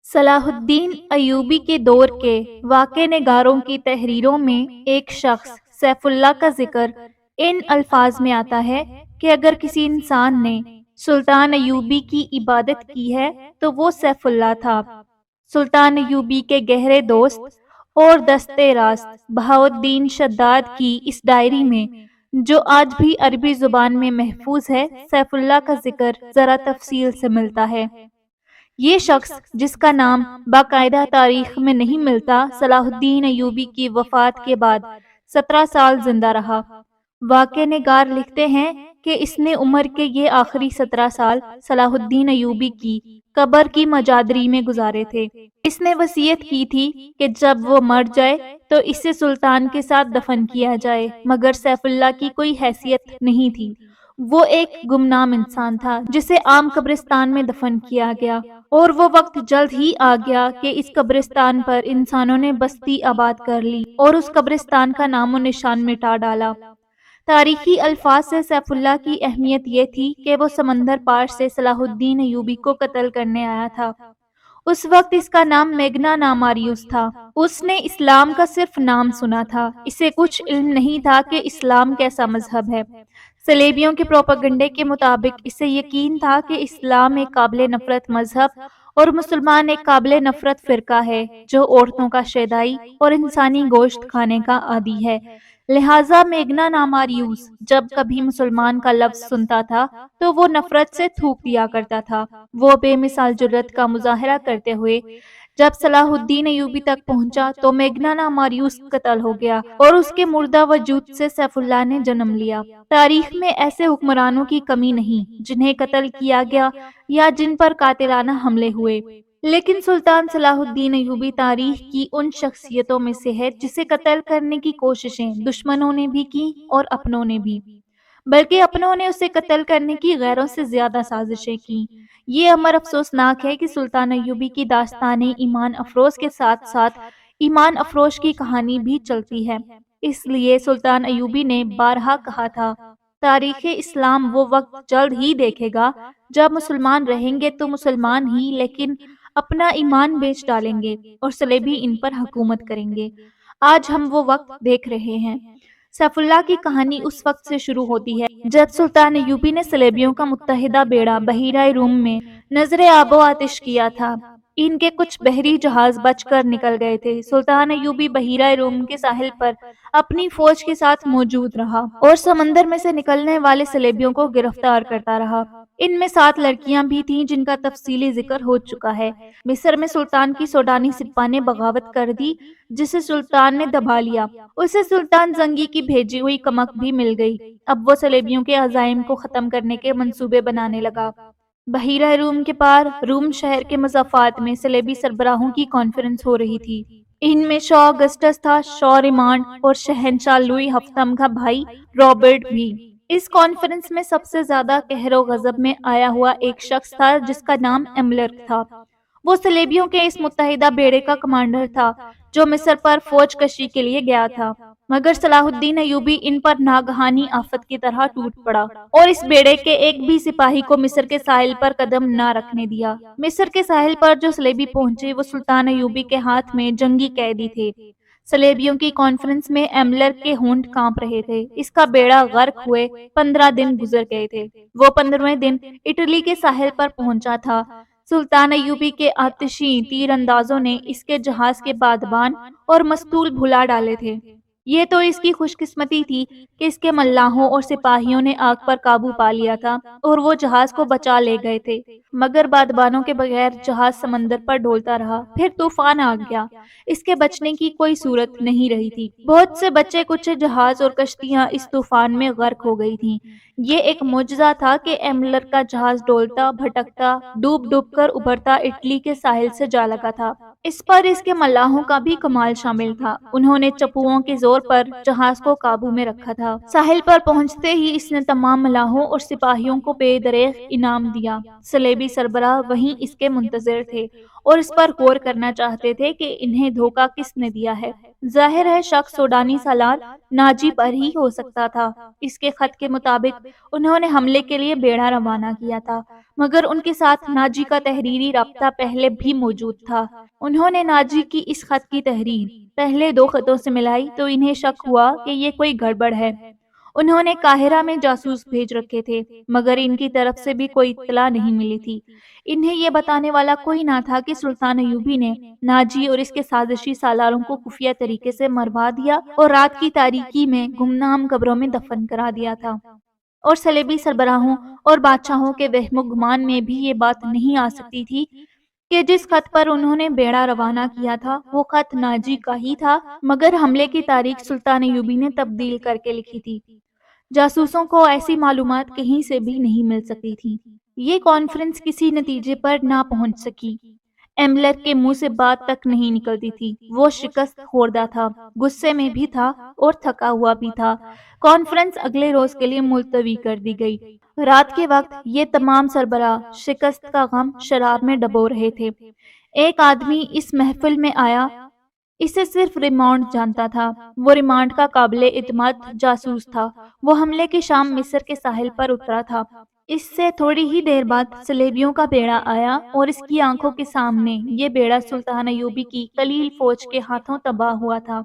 صلاح الدین ایوبی کے دور کے واقع نگاروں کی تحریروں میں ایک شخص سیف اللہ کا ذکر ان الفاظ میں آتا ہے کہ اگر کسی انسان نے سلطان ایوبی کی عبادت کی ہے تو وہ سیف اللہ تھا۔ سلطان ایوبی کے گہرے دوست اور دستے راست بہاؤالدین شداد کی اس ڈائری میں جو آج بھی عربی زبان میں محفوظ ہے، سیف اللہ کا ذکر ذرا تفصیل سے ملتا ہے۔ یہ شخص جس کا نام باقاعدہ تاریخ میں نہیں ملتا، صلاح الدین ایوبی کی وفات کے بعد 17 سال زندہ رہا۔ واقع نگار لکھتے ہیں کہ اس نے عمر کے یہ آخری 17 سال صلاح الدین ایوبی کی قبر کی مجادری میں گزارے تھے۔ اس نے وصیت کی تھی کہ جب وہ مر جائے تو اسے سلطان کے ساتھ دفن کیا جائے، مگر سیف اللہ کی کوئی حیثیت نہیں تھی۔ وہ ایک گمنام انسان تھا جسے عام قبرستان میں دفن کیا گیا، اور وہ وقت جلد ہی آ گیا کہ اس قبرستان پر انسانوں نے بستی آباد کر لی اور اس قبرستان کا نام و نشان مٹا ڈالا۔ تاریخی الفاظ سے سیف اللہ کی اہمیت یہ تھی کہ وہ سمندر پار سے صلاح الدین ایوبی کو قتل کرنے آیا تھا۔ اس وقت اس کا نام میگنا ناماریوس تھا۔ اس نے اسلام کا صرف نام سنا تھا، اسے کچھ علم نہیں تھا کہ اسلام کیسا مذہب ہے۔ صلیبیوں کے پروپیگنڈے کے مطابق اسے یقین تھا کہ اسلام ایک قابل نفرت مذہب اور مسلمان ایک قابل نفرت فرقہ ہے جو عورتوں کا شیدائی اور انسانی گوشت کھانے کا عادی ہے۔ لہٰذا میگنا ناماریوس جب کبھی مسلمان کا لفظ سنتا تھا تو وہ نفرت سے تھوک دیا کرتا تھا۔ وہ بے مثال جرأت کا مظاہرہ کرتے ہوئے جب صلاح الدین ایوبی تک پہنچا تو میگنا ناماریوس قتل ہو گیا اور اس کے مردہ وجود سے سیف اللہ نے جنم لیا۔ تاریخ میں ایسے حکمرانوں کی کمی نہیں جنہیں قتل کیا گیا یا جن پر قاتلانہ حملے ہوئے، لیکن سلطان صلاح الدین ایوبی تاریخ کی ان شخصیتوں میں سے ہے جسے قتل کرنے کی کوششیں دشمنوں نے بھی کی اور اپنوں نے بھی، بلکہ اپنوں نے اسے قتل کرنے کی غیروں سے زیادہ سازشیں کی۔ یہ امر افسوسناک ہے کہ سلطان ایوبی کی داستان ایمان افروز کے ساتھ ساتھ ایمان افروش کی کہانی بھی چلتی ہے۔ اس لیے سلطان ایوبی نے بارہا کہا تھا، تاریخ اسلام وہ وقت جلد ہی دیکھے گا جب مسلمان رہیں گے تو مسلمان ہی، لیکن اپنا ایمان بیچ ڈالیں گے اور صلیبی ان پر حکومت کریں گے۔ آج ہم وہ وقت دیکھ رہے ہیں۔ سیف اللہ کی کہانی اس وقت سے شروع ہوتی ہے جب سلطان ایوبی نے صلیبیوں کا متحدہ بیڑا بحیرہ روم میں نذر آب و آتش کیا تھا۔ ان کے کچھ بحری جہاز بچ کر نکل گئے تھے۔ سلطان ایوبی بحیرہ روم کے ساحل پر اپنی فوج کے ساتھ موجود رہا اور سمندر میں سے نکلنے والے صلیبیوں کو گرفتار کرتا رہا۔ ان میں 7 لڑکیاں بھی تھیں جن کا تفصیلی ذکر ہو چکا ہے۔ مصر میں سلطان کی سوڈانی سپاہ نے بغاوت کر دی جسے سلطان نے دبا لیا۔ اسے سلطان زنگی کی بھیجی ہوئی کمک بھی مل گئی۔ اب وہ صلیبیوں کے عزائم کو ختم کرنے کے منصوبے بنانے لگا۔ بحیرہ روم کے پار روم شہر کے مضافات میں صلیبی سربراہوں کی کانفرنس ہو رہی تھی۔ ان میں شاہ اگسٹس تھا، شاہ ریمانڈ اور شہنشاہ لوئی ہفتم کا بھائی رابرٹ بھی۔ اس کانفرنس میں سب سے زیادہ قہر و غضب میں آیا ہوا ایک شخص تھا جس کا نام ایملرک تھا۔ وہ صلیبیوں کے اس متحدہ بیڑے کا کمانڈر تھا جو مصر پر فوج کشی کے لیے گیا تھا، مگر صلاح الدین ایوبی ان پر ناگہانی آفت کی طرح ٹوٹ پڑا اور اس بیڑے کے ایک بھی سپاہی کو مصر کے ساحل پر قدم نہ رکھنے دیا۔ مصر کے ساحل پر جو صلیبی پہنچے وہ سلطان ایوبی کے ہاتھ میں جنگی قیدی تھے۔ صلیبیوں کی کانفرنس میں ایملرک کے ہونٹ کانپ رہے تھے۔ اس کا بیڑا غرق ہوئے 15 دن گزر گئے تھے۔ وہ 15ویں دن اٹلی کے ساحل پر پہنچا تھا۔ سلطان ایوبی کے آتشی تیر اندازوں نے اس کے جہاز کے بادبان اور مستول بھلا ڈالے تھے۔ یہ تو اس کی خوش قسمتی تھی کہ اس کے ملاحوں اور سپاہیوں نے آگ پر قابو پا لیا تھا اور وہ جہاز کو بچا لے گئے تھے، مگر بادبانوں کے بغیر جہاز سمندر پر ڈولتا رہا۔ پھر طوفان آ گیا، اس کے بچنے کی کوئی صورت نہیں رہی تھی۔ بہت سے بچے کچھ جہاز اور کشتیاں اس طوفان میں غرق ہو گئی تھیں۔ یہ ایک معجزہ تھا کہ ایملرک کا جہاز ڈولتا بھٹکتا ڈوب ڈوب کر ابھرتا اٹلی کے ساحل سے جا لگا تھا۔ اس پر اس کے ملاحوں کا بھی کمال شامل تھا۔ انہوں نے چپوؤں کے زور پر جہاز کو قابو میں رکھا تھا۔ ساحل پر پہنچتے ہی اس نے تمام ملاحوں اور سپاہیوں کو بے دریغ انعام دیا۔ صلیبی سربراہ وہیں اس کے منتظر تھے اور اس پر غور کرنا چاہتے تھے کہ انہیں دھوکہ کس نے دیا ہے۔ ظاہر ہے شک سوڈانی سالار ناجی پر ہی ہو سکتا تھا۔ اس کے خط کے مطابق انہوں نے حملے کے لیے بیڑا روانہ کیا تھا، مگر ان کے ساتھ ناجی کا تحریری رابطہ پہلے بھی موجود تھا۔ انہوں نے ناجی کی اس خط کی تحریر پہلے 2 خطوں سے ملائی تو انہیں شک ہوا کہ یہ کوئی گڑبڑ ہے۔ انہوں نے قاہرہ میں جاسوس بھیج رکھے تھے، مگر ان کی طرف سے بھی کوئی اطلاع نہیں ملی تھی۔ انہیں یہ بتانے والا کوئی نہ تھا کہ سلطان ایوبی نے ناجی اور اس کے سازشی سالاروں کو خفیہ طریقے سے مروا دیا اور رات کی تاریکی میں گمنام قبروں میں دفن کرا دیا تھا۔ اور صلیبی سربراہوں اور بادشاہوں کے وہم و گمان میں بھی یہ بات نہیں آ سکتی تھی کہ جس خط پر انہوں نے بیڑا روانہ کیا تھا وہ خط ناجی کا ہی تھا، مگر حملے کی تاریخ سلطان ایوبی نے تبدیل کر کے لکھی تھی۔ جاسوسوں کو ایسی معلومات کہیں سے بھی نہیں مل سکتی تھی۔ یہ کانفرنس کسی نتیجے پر نہ پہنچ سکی۔ ایملر کے منہ سے بات تک نہیں نکلتی تھی۔ وہ شکست خوردہ تھا، غصے میں بھی تھا اور تھکا ہوا بھی تھا۔ کانفرنس اگلے روز کے لیے ملتوی کر دی گئی۔ رات کے وقت یہ تمام سربراہ شکست کا غم شراب میں ڈبو رہے تھے۔ ایک آدمی اس محفل میں آیا، اسے صرف ریمانڈ جانتا تھا۔ وہ ریمانڈ کا قابل اعتماد جاسوس تھا۔ وہ حملے کی شام مصر کے ساحل پر اترا تھا۔ اس سے تھوڑی ہی دیر بعد صلیبیوں کا بیڑا آیا اور اس کی آنکھوں کے سامنے یہ بیڑا سلطان ایوبی کی قلیل فوج کے ہاتھوں تباہ ہوا تھا۔